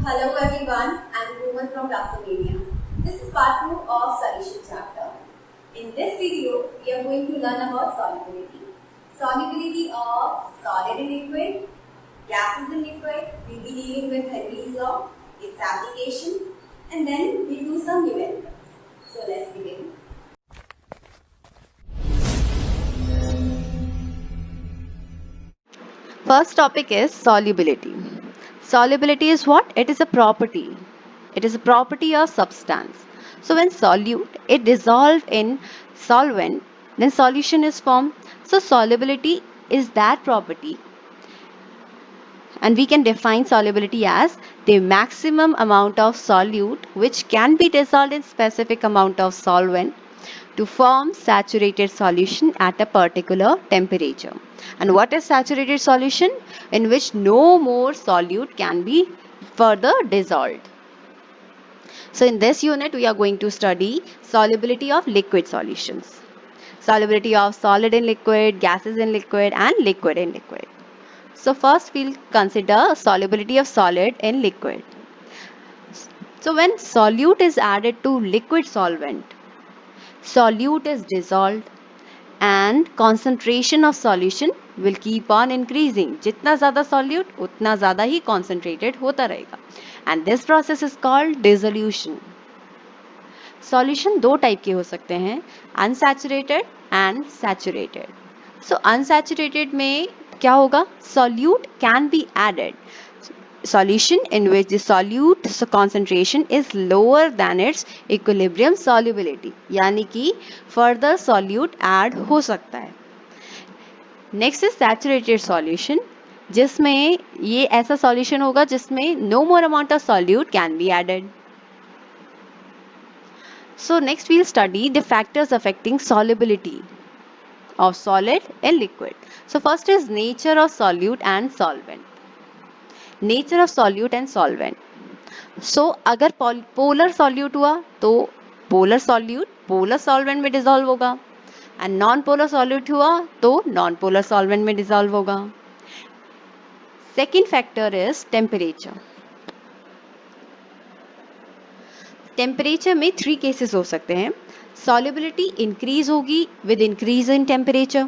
Hello everyone, I'm Komal from Rasamania. This is part 2 of solution chapter. In this video, we are going to learn about solubility. Solubility of solid in liquid, gases in liquid, we'll be dealing with Henry's law, its application, and then we'll do some numericals. So let's begin. First topic is solubility. Solubility is what? It is a property. It is a property of substance. So when solute, it dissolves in solvent, then solution is formed. So solubility is that property. And we can define solubility as the maximum amount of solute which can be dissolved in specific amount of solvent to form saturated solution at a particular temperature. And what is saturated solution? In which no more solute can be further dissolved. So in this unit we are going to study solubility of liquid solutions, solubility of solid in liquid, gases in liquid and liquid in liquid. So first we'll consider solubility of solid in liquid. So when solute is added to liquid solvent, solute is dissolved and concentration of solution will keep on increasing. जितना ज़्यादा solute उतना ज़्यादा ही concentrated होता रहेगा. And this process is called dissolution. Solution दो type के हो सकते हैं, unsaturated and saturated. So unsaturated में क्या होगा? Solute can be added. Solution in which the solute concentration is lower than its equilibrium solubility, यानी कि further solute add हो सकता है. Next is saturated solution, जिसमें ये ऐसा solution होगा जिसमें no more amount of solute can be added. So next we'll study the factors affecting solubility of solid and liquid. So first is nature of solute and solvent. Nature of solute and solvent. So अगर polar solute हुआ तो polar solute polar solvent में dissolve होगा and non-polar solute हुआ तो non-polar solvent में dissolve होगा. Second factor is temperature. Temperature में 3 केसेस हो सकते हैं. सॉल्युबिलिटी इंक्रीज होगी with increase in temperature.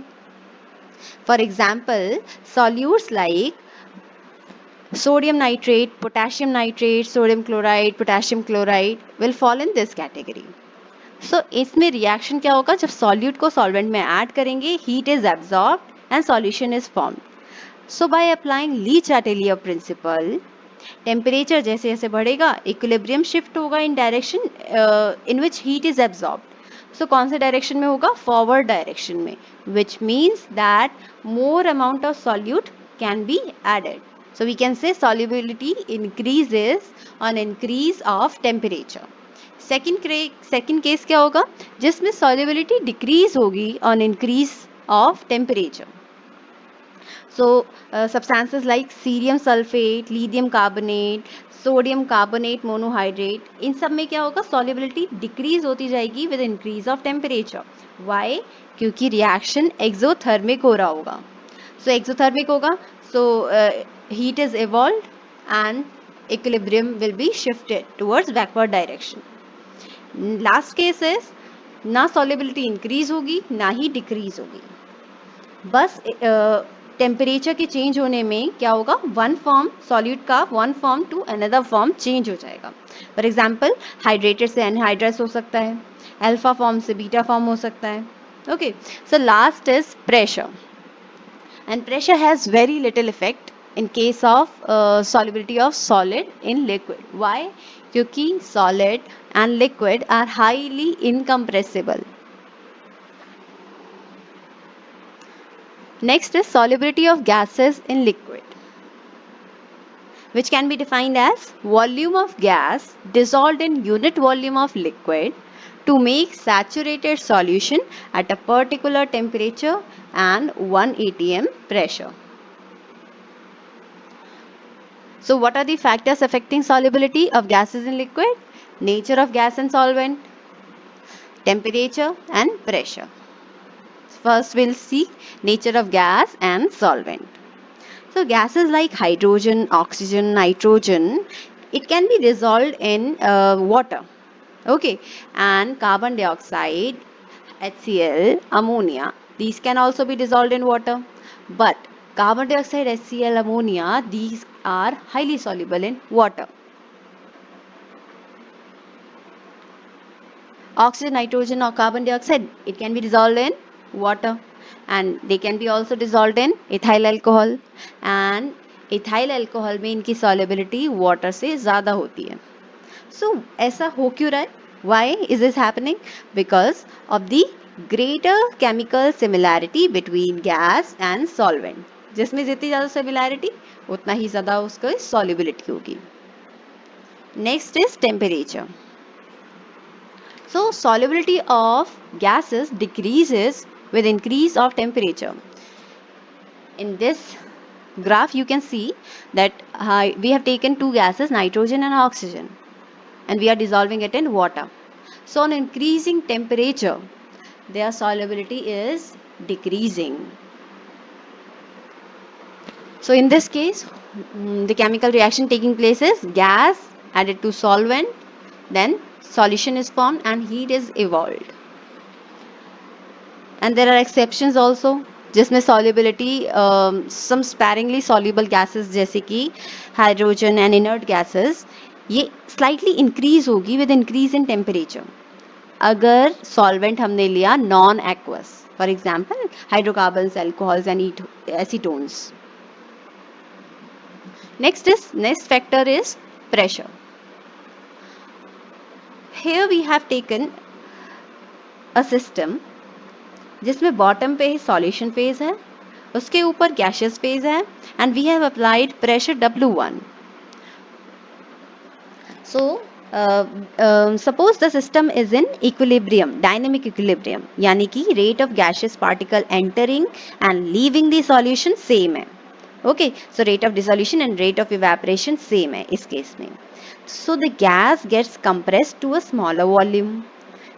For example solutes like sodium nitrate, potassium nitrate, sodium chloride, potassium chloride will fall in this category. So इसमें reaction क्या होगा? जब solute को सॉल्वेंट में ऐड करेंगे, heat is absorbed and solution is formed. So by applying Le Chatelier principle, temperature जैसे जैसे बढ़ेगा इक्विलिब्रियम शिफ्ट होगा in direction in which heat is absorbed. So कौन से डायरेक्शन में होगा? फॉरवर्ड डायरेक्शन में, which means that more amount of solute can be added. So we can say solubility increases on increase of temperature. Second case क्या होगा? जिसमें solubility decrease होगी on increase of temperature. So substances like cerium sulfate, lithium carbonate, sodium carbonate monohydrate, इन सब में क्या होगा? Solubility decrease होती जाएगी with increase of temperature. Why? क्योंकि reaction exothermic हो रहा होगा. So exothermic होगा, so heat is evolved and equilibrium will be shifted towards backward direction. Last case is ना solubility increase होगी ना ही decrease होगी. बस टेम्परेचर के चेंज होने में क्या होगा? वन फॉर्म सॉल्यूट का one form to another form change हो जाएगा. फॉर एग्जाम्पल हाइड्रेटेड से एनहाइड्रस हो सकता है, अल्फा फॉर्म से बीटा फॉर्म हो सकता है. Okay, so last is pressure. And pressure has very little effect in case of solubility of solid in liquid. Why? क्योंकि solid and liquid are highly incompressible. Next is solubility of gases in liquid, which can be defined as volume of gas dissolved in unit volume of liquid to make saturated solution at a particular temperature and 1 atm pressure. So what are the factors affecting solubility of gases in liquid? Nature of gas and solvent, temperature and pressure. First we'll see nature of gas and solvent. So gases like hydrogen, oxygen, nitrogen, it can be dissolved in water. Okay, and carbon dioxide, HCl, ammonia, these can also be dissolved in water. But carbon dioxide, HCl, ammonia, these are highly soluble in water. Oxygen, nitrogen, or carbon dioxide, it can be dissolved in water, and they can be also dissolved in ethyl alcohol, and ethyl alcohol में इनकी solubility water से ज़्यादा होती है. So ऐसा हो क्यों रहा है? Why is this happening? Because of the greater chemical similarity between gas and solvent. जिसमें जितनी ज़्यादा similarity उतना ही ज़्यादा उसका solubility होगी. Next is temperature. So solubility of gases decreases with increase of temperature. In this graph you can see that we have taken two gases, nitrogen and oxygen, and we are dissolving it in water. So on increasing temperature, their solubility is decreasing. So in this case, the chemical reaction taking place is gas added to solvent, then solution is formed and heat is evolved. And there are exceptions also, जिसमें solubility some sparingly soluble gases जैसे कि hydrogen and inert gases, ये slightly increase होगी with increase in temperature. अगर solvent हमने लिया non aqueous, for example hydrocarbons, alcohols and acetones. Next factor is pressure. Here we have taken a system जिसमें bottom पे solution phase है, उसके ऊपर गैशियस फेज है, and we have applied pressure W1. So suppose the system is in equilibrium, dynamic equilibrium, यानी कि rate of gaseous particle entering and leaving the solution same है. Okay, so rate of dissolution and rate of evaporation same है इस case में. So the gas gets compressed to a smaller volume,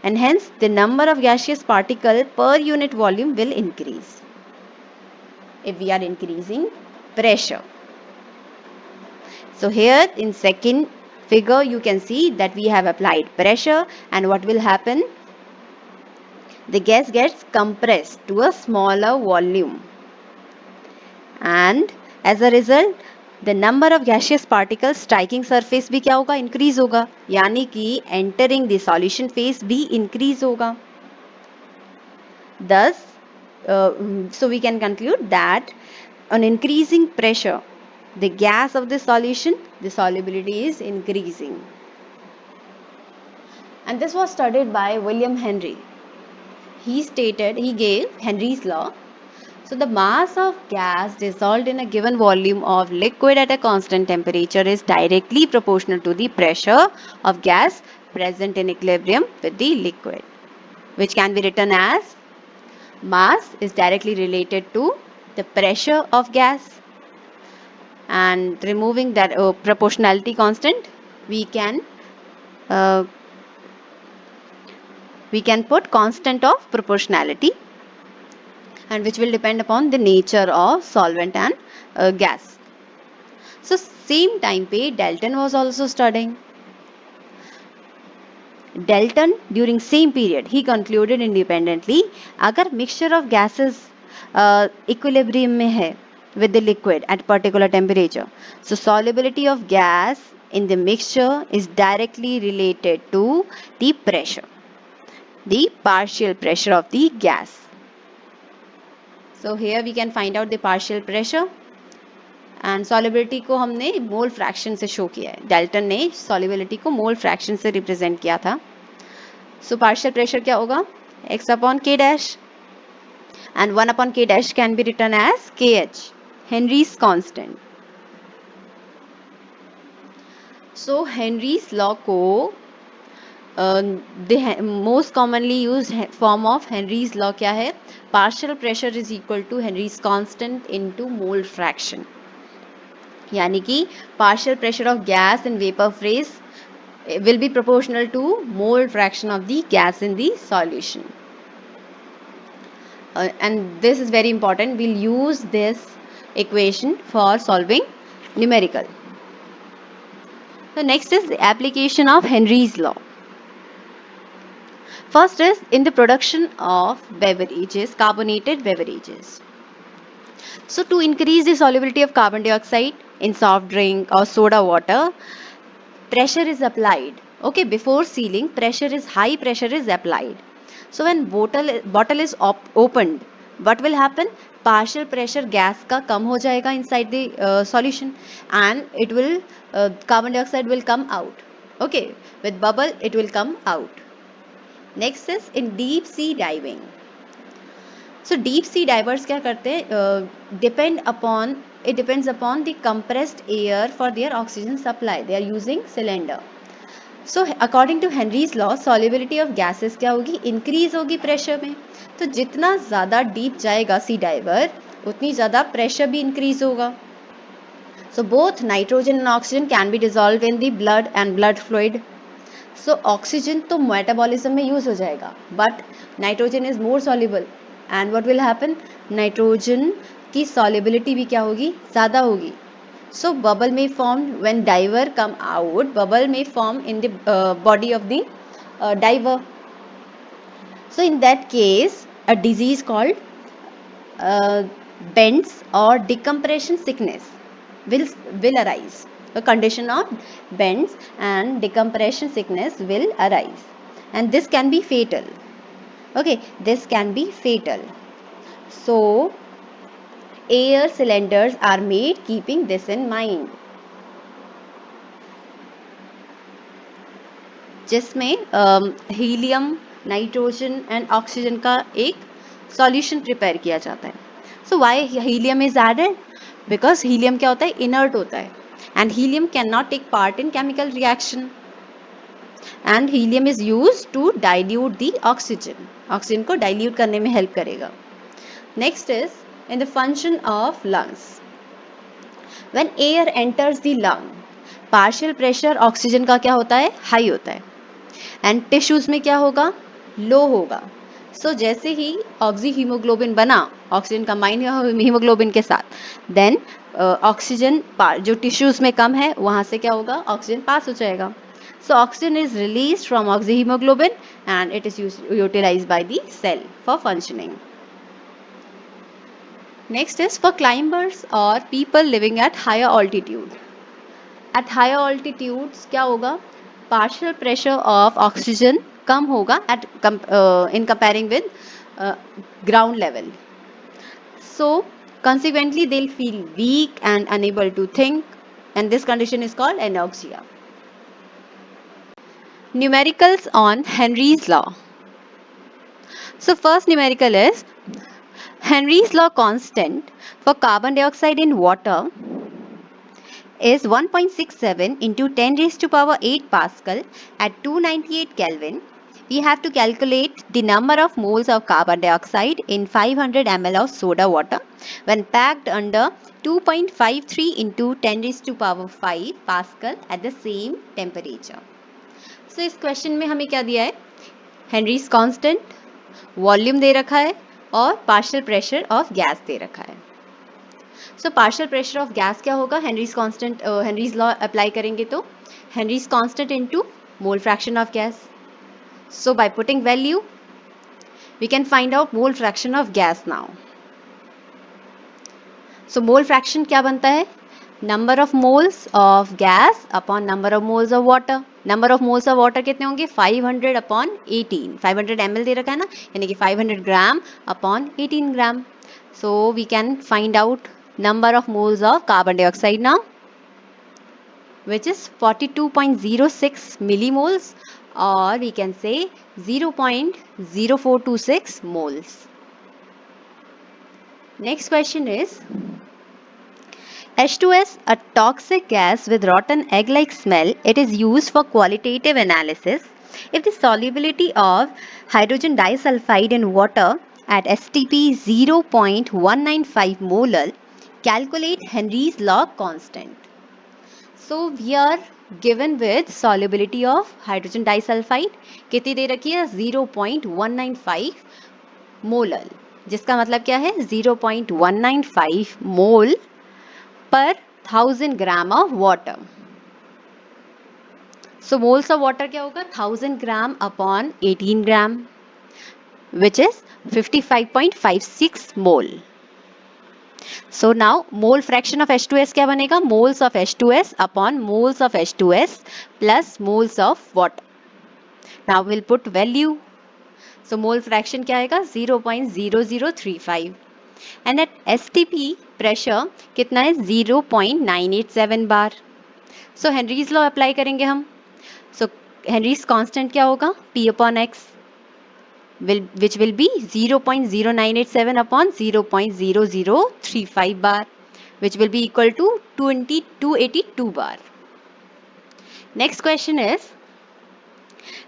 and hence the number of gaseous particle per unit volume will increase if we are increasing pressure. So here in second figure you can see that we have applied pressure, and what will happen? The gas gets compressed to a smaller volume, and as a result the number of gaseous particles striking surface भी क्या होगा? Increase होगा, यानी कि entering the solution phase भी increase होगा. Thus, so we can conclude that on increasing pressure, the gas of the solution, the solubility is increasing. And this was studied by William Henry. He gave Henry's law. So the mass of gas dissolved in a given volume of liquid at a constant temperature is directly proportional to the pressure of gas present in equilibrium with the liquid, which can be written as mass is directly related to the pressure of gas, and removing that proportionality constant, we can put constant of proportionality, and which will depend upon the nature of solvent and gas. So same time पे Dalton was also studying. Dalton during same period he concluded independently, अगर mixture of gases equilibrium में है with the liquid at particular temperature, so solubility of gas in the mixture is directly related to the pressure, the partial pressure of the gas. So here we can find out the partial pressure, and solubility को हमने mole fraction से show किया है. Dalton ने solubility को mole fraction से represent किया था. So partial pressure क्या होगा? x upon k dash, and 1 upon k dash can be written as kh, Henry's constant. So Henry's law को the most commonly used form of Henry's law क्या है? Partial pressure is equal to Henry's constant into mole fraction. यानी कि partial pressure of gas in vapor phase will be proportional to mole fraction of the gas in the solution. And this is very important. We'll use this equation for solving numerical. So next is the application of Henry's law. First is in the production of beverages, carbonated beverages. So to increase the solubility of carbon dioxide in soft drink or soda water, pressure is applied. Okay, before sealing, high pressure is applied. So when bottle is opened, what will happen? Partial pressure gas का कम हो जाएगा inside the solution, and it will carbon dioxide will come out. Okay, with bubble it will come out. Next is in deep sea diving. So deep sea divers क्या करते हैं? Depends upon the compressed air for their oxygen supply. They are using cylinder. So according to Henry's law, solubility of gases क्या होगी? Increase होगी pressure में. तो जितना ज़्यादा deep जाएगा sea diver, उतनी ज़्यादा pressure भी increase होगा. So both nitrogen and oxygen can be dissolved in the blood and blood fluid. So oxygen तो metabolism में use हो जाएगा, but nitrogen is more soluble. And what will happen? Nitrogen की solubility भी क्या होगी? ज़्यादा होगी. So bubble may form when diver come out. Bubble may form in the body of the diver. So in that case, a disease called bends or decompression sickness will arise. A condition of bends and decompression sickness will arise, and this can be fatal. Okay, this can be fatal. So air cylinders are made keeping this in mind, जिसमें helium, nitrogen and oxygen का एक solution prepare किया जाता है. So why helium is added? Because helium क्या होता है? Inert होता है, and helium can not take part in chemical reaction, and helium is use to dilute the oxygen. Oxygen को डाइल्यूट करने में हेल्प करेगा. Next is in the function of lungs. When air enters the lung, partial pressure oxygen का क्या होता है? High होता है, एंड टिश्यूज में क्या होगा? लो होगा. सो जैसे ही ऑक्सी हीमोग्लोबिन बना, ऑक्सीजन कंबाइन हीमोग्लोबिन के साथ, देन ऑक्सीजन जो टिश्यूज में कम है वहां से क्या होगा? ऑक्सीजन पास हो जाएगा. So oxygen is release from oxy haemoglobin and it is utilise by the cell for functioning. Next is for climbers और people living at higher altitude. At higher altitudes क्या होगा? पार्शियल प्रेशर ऑफ ऑक्सीजन कम होगा at in comparing with ground level. So consequently they'll feel weak and unable to think, and this condition is called anoxia. Numericals on Henry's law. So first numerical is Henry's law constant for carbon dioxide in water is 1.67 into 10 raised to power 8 Pascal at 298 Kelvin. We have to calculate the number of moles of carbon dioxide in 500 ml of soda water when packed under 2.53 into 10 raised to power 5 Pascal at the same temperature. So इस question में हमें क्या दिया है? Henrys constant, volume दे रखा है और partial pressure of gas दे रखा है. So partial pressure of gas क्या होगा? Henrys constant, Henry's law apply करेंगे तो Henrys constant into mole fraction of gas. So by putting value, we can find out mole fraction of gas now. So mole fraction क्या बनता है? Number of moles of gas upon number of moles of water. Number of moles of water कितने होंगे? 500 upon 18. 500 ml दे रखा है ना, यानी कि 500 gram upon 18 gram. So we can find out number of moles of carbon dioxide now, which is 42.06 millimoles, or we can say 0.0426 moles. Next question is H2S, a toxic gas with rotten egg-like smell. It is used for qualitative analysis. If the solubility of hydrogen disulfide in water at STP 0.195 molar, calculate Henry's law constant. So we are given with solubility of hydrogen disulfide कितनी दे रखी है? 0.195 molar, जिसका मतलब क्या है? 0.195 मोल पर 1000 ग्राम of water. So moles of water क्या होगा? 1000 gram upon 18 gram, which is 55.56 mole. So now mole fraction of H2S क्या बनेगा? Moles of H2S upon moles of H2S plus moles of water. Now we'll put value. So mole fraction क्या आएगा? 0.0035. And at STP pressure कितना है? 0.987 bar. So Henry's law apply करेंगे हम. So Henry's constant क्या होगा? P upon X, which will be 0.0987 upon 0.0035 bar, which will be equal to 282 bar. Next question is,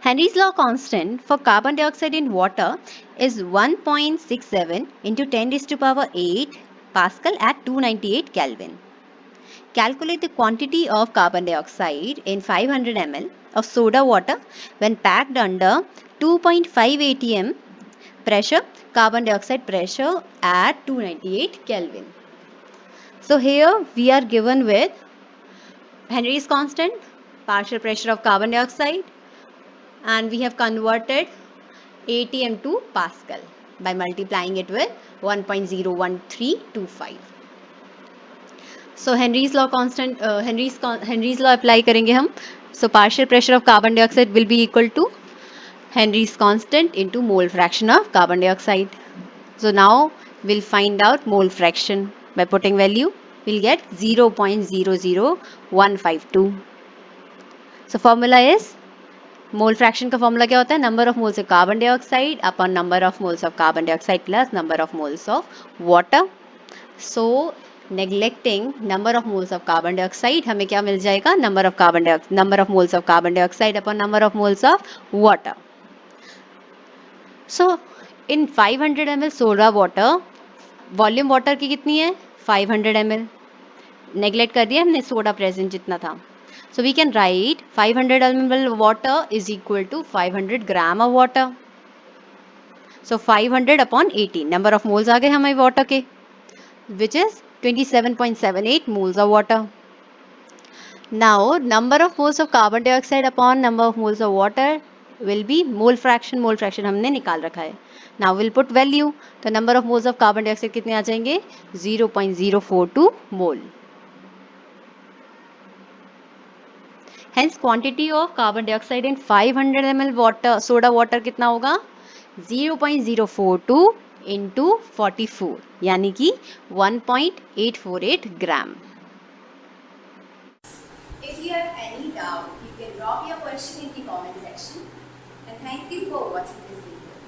Henry's law constant for carbon dioxide in water is 1.67 into 10 raised to power 8 Pascal at 298 Kelvin. Calculate the quantity of carbon dioxide in 500 ml of soda water when packed under 2.5 atm pressure, carbon dioxide pressure at 298 Kelvin. So here we are given with Henry's constant, partial pressure of carbon dioxide, and we have converted atm to Pascal by multiplying it with 1.01325. So Henry's law constant, Henry's law apply करेंगे हम. So partial pressure of carbon dioxide will be equal to Henry's constant into mole fraction of carbon dioxide. So now we'll find out mole fraction by putting value. We'll get 0.00152. So formula is, mole fraction का formula क्या होता है? Number of moles of carbon dioxide upon number of moles of carbon dioxide plus number of moles of water. So neglecting number of moles of carbon dioxide, हमें क्या मिल जाएगा? number of moles of carbon dioxide upon number of moles of water. So in 500 ml soda water, volume water की कितनी है? 500 ml. Neglect कर दिया हमने soda present जितना था. So we can write 500 ml water is equal to 500 gram of water. So 500 upon 18 number of moles आ गए हमारे वाटर के, which is 27.78 moles of water. Now number of moles of carbon dioxide upon number of moles of water will be mole fraction. Mole fraction हमने निकाल रखा है. Now we'll put value. तो number of moles of carbon dioxide कितने आ जाएंगे? 0.042 mole. Hence quantity of carbon dioxide in 500 ml water, soda water कितना होगा? 0.042 into 44, यानी कि 1.848 gram. If you have any doubt, you can drop your question in the comment section. And thank you for watching this video.